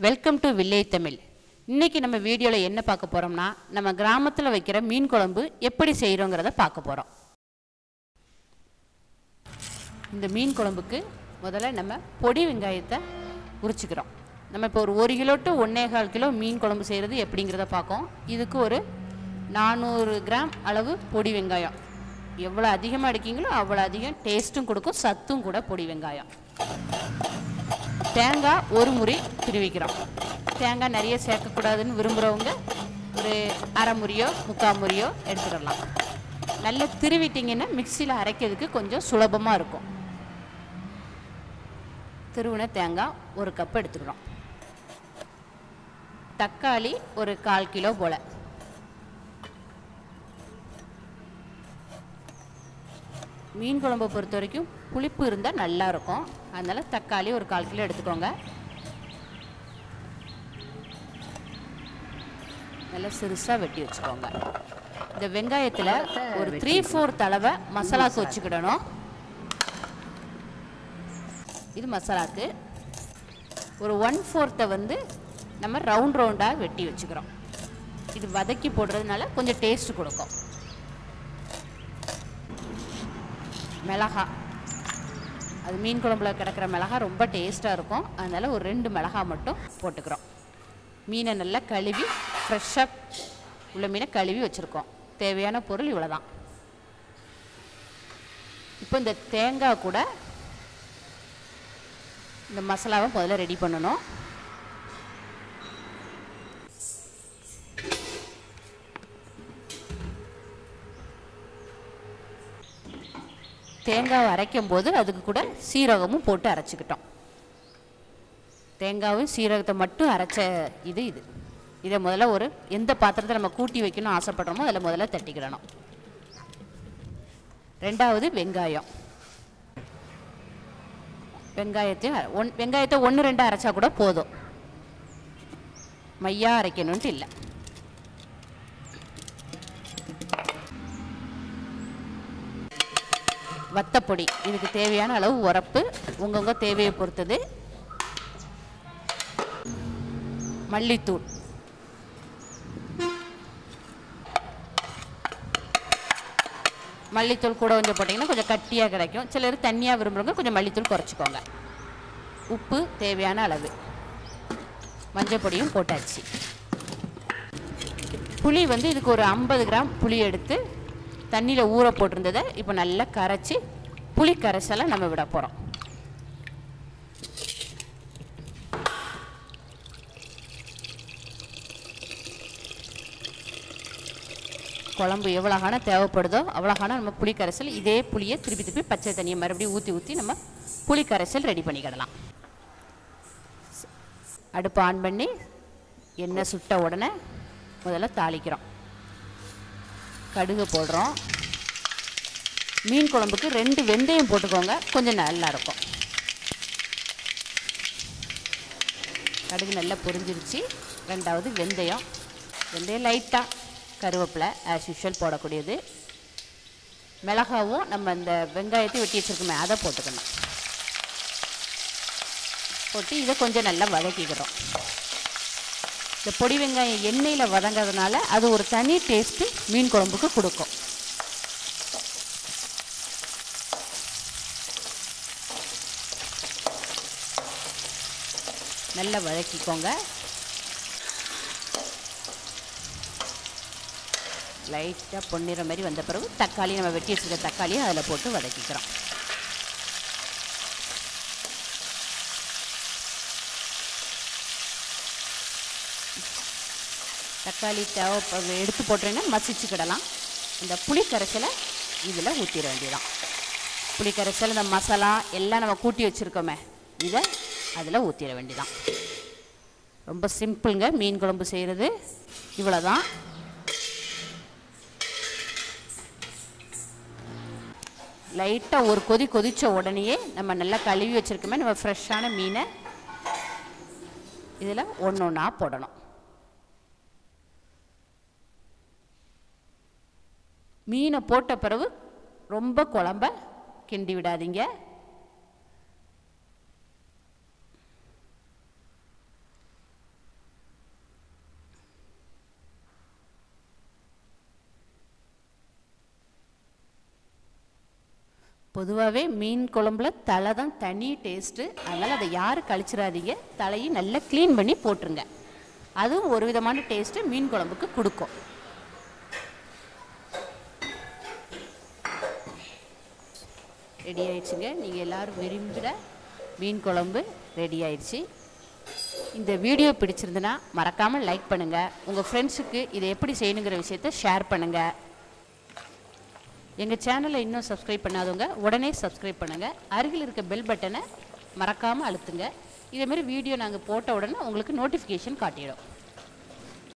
Welcome to village Tamil. இன்னைக்கு நம்ம வீடியோல என்ன பார்க்க போறோம்னா, நம்ம கிராமத்துல வைக்கிற மீன் குழம்பு எப்படி செய்றோங்கறத பார்க்க போறோம். இந்த மீன் குழம்புக்கு முதல்ல நம்ம பொடி வெங்காயத்தை உரிச்சுக்கிறோம். நம்ம இப்போ ஒரு 1 கிலோ டு 1.25 கிலோ மீன் குழம்பு செய்கிறது எப்படிங்கிறத பார்ப்போம். இதுக்கு ஒரு 400 கிராம் அளவு பொடி வெங்காயம். எவ்வளோ அதிகமாக எடுக்கீங்களோ அவ்வளோ அதிகம் டேஸ்ட்டும் கொடுக்கும், சத்தும் கூட பொடி வெங்காயம். தேங்காய் ஒரு முறி திருவிக்கிறோம். தேங்காய் நிறைய சேர்க்கக்கூடாதுன்னு விரும்புகிறவங்க ஒரு அரை முறியோ 3/4 முறியோ எடுத்துக்கிடலாம். நல்லா திருவிட்டிங்கன்னா மிக்சியில் அரைக்கிறதுக்கு கொஞ்சம் சுலபமாக இருக்கும். திருவின தேங்காய் 1 கப் எடுத்துக்கிறோம். தக்காளி ஒரு 1/4 கிலோ போல். மீன் குழம்பை பொறுத்த வரைக்கும் புளிப்பு இருந்தால் நல்லாயிருக்கும். அதனால் தக்காளி ஒரு 1/4 கிலோ எடுத்துக்கோங்க. நல்லா சிறுசாக வெட்டி வச்சுக்கோங்க. இந்த வெங்காயத்தில் ஒரு 3/4 அளவை மசாலாவுக்கு வச்சுக்கிடணும். இது மசாலாவுக்கு. ஒரு 1/4 வந்து நம்ம ரவுண்டாக வெட்டி வச்சுக்கிறோம். இது வதக்கி போடுறதுனால கொஞ்சம் டேஸ்ட் கொடுக்கும். மிளகா, அது மீன் குழம்புல கிடக்கிற மிளகா ரொம்ப டேஸ்ட்டாக இருக்கும். அதனால் ஒரு 2 மிளகா மட்டும் போட்டுக்கிறோம். மீனை நல்லா கழுவி ஃப்ரெஷ்ஷாக உள்ள மீனை கழுவி வச்சுருக்கோம். தேவையான பொருள் இவ்வளோ தான். இப்போ இந்த தேங்காய் கூட இந்த மசாலாவை முதல்ல ரெடி பண்ணணும். தேங்காவை அரைக்கும் போது அதுக்கு கூட சீரகமும் போட்டு அரைச்சிக்கிட்டோம். தேங்காவும் சீரகத்தை மட்டும் அரைச்ச இது இதை முதல்ல ஒரு எந்த பாத்திரத்தை நம்ம கூட்டி வைக்கணும் ஆசைப்படுறோமோ அதில் முதல்ல தட்டிக்கிடணும். ரெண்டாவது வெங்காயம். வெங்காயத்தை 1-2 அரைச்சா கூட போதும், மையா அரைக்கணும்ட்டு இல்லை. வத்தப்பொடி, இதுக்கு தேவையான அளவு உரப்பு உங்கவுங்க தேவையை பொறுத்தது. மல்லித்தூள், மல்லித்தூள் கூட கொஞ்சம் போட்டிங்கன்னா கொஞ்சம் கட்டியாக கிடைக்கும். சிலர் தண்ணியாக விரும்புகிறவங்க கொஞ்சம் மல்லித்தூள் குறைச்சிக்கோங்க. உப்பு தேவையான அளவு. மஞ்சள் பொடியும் போட்டாச்சு. புளி வந்து இதுக்கு ஒரு 50 கிராம் புளி எடுத்து தண்ணியில் ஊற போட்டிருந்ததை இப்போ நல்லா கரைச்சி புளி கரைசலை நம்ம விட போகிறோம். குழம்பு எவ்வளோகான தேவைப்படுதோ அவ்வளோகான நம்ம புளி கரைசல், இதே புளியை திருப்பி பச்சை தண்ணியை மறுபடியும் ஊற்றி நம்ம புளி கரைசல் ரெடி பண்ணிக்கிடலாம். அடுப்பு ஆன் பண்ணி எண்ணெய் சுட்ட உடனே முதல்ல தாளிக்கிறோம். கடுகு போடுறோம். மீன் குழம்புக்கு 2 வெந்தயம் போட்டுக்கோங்க, கொஞ்சம் நல்லா இருக்கும். கடுகு நல்லா பொரிஞ்சிருச்சு. ரெண்டாவது வெந்தயம் லைட்டாக, கருவேப்பிலை ஆஸ் யூஷுவல் போடக்கூடியது. மிளகாவும் நம்ம இந்த வெங்காயத்தை வெட்டி வச்சுருக்கோமே அதை போட்டுக்கணும். போட்டு இதை கொஞ்சம் நல்லா வதக்கிக்கிறோம். இந்த பொடி வெங்காயம் எண்ணெயில் வதங்கிறதுனால அது ஒரு தனி டேஸ்ட்டு மீன் குழம்புக்கு கொடுக்கும். நல்லா வதக்கிக்கோங்க. லைட்டாக பொன்னிற மாதிரி வந்த பிறகு தக்காளி, நம்ம வெட்டி வச்சுருக்க தக்காளியை அதில் போட்டு வதக்கிக்கிறோம். தக்காளி எடுத்து போட்டீங்கன்னா மசிச்சுக்கிடலாம். இந்த புளி கரைசலை இதில் ஊற்றிட வேண்டியதான். புளி கரைசல், இந்த மசாலா எல்லாம் நம்ம கூட்டி வச்சுருக்கோமே இதை அதில் ஊற்றிட வேண்டியதான். ரொம்ப சிம்பிளுங்க மீன் குழம்பு செய்கிறது. இவ்வளோதான். லைட்டாக ஒரு கொதித்த உடனேயே நம்ம நல்லா கழுவி வச்சுருக்கோமே நம்ம ஃப்ரெஷ்ஷான மீனை இதில் ஒன்றா போடணும். மீனை போட்ட பிறகு ரொம்ப குழம்ப கிண்டி விடாதீங்க. பொதுவாகவே மீன் குழம்புல தலை தான் தனி டேஸ்ட்டு. அதனால் அதை யாரும் கழிச்சிடாதீங்க. தலையும் நல்லா க்ளீன் பண்ணி போட்டுருங்க. அதுவும் ஒரு விதமான டேஸ்ட்டு மீன் குழம்புக்கு கொடுக்கும். ரெடி ஆயிடுச்சுங்க. நீங்கள் எல்லோரும் விரும்புகிற மீன் குழம்பு ரெடி ஆயிடுச்சு. இந்த வீடியோ பிடிச்சிருந்துன்னா மறக்காமல் லைக் பண்ணுங்கள். உங்கள் ஃப்ரெண்ட்ஸுக்கு இதை எப்படி செய்யணுங்கிற விஷயத்தை ஷேர் பண்ணுங்கள். எங்கள் சேனலை இன்னும் சப்ஸ்கிரைப் பண்ணாதவங்க உடனே சப்ஸ்கிரைப் பண்ணுங்கள். அருகில் இருக்க பெல் பட்டனை மறக்காமல் அழுத்துங்க. இதேமாரி வீடியோ நாங்கள் போட்ட உடனே உங்களுக்கு நோட்டிஃபிகேஷன் காட்டிடும்.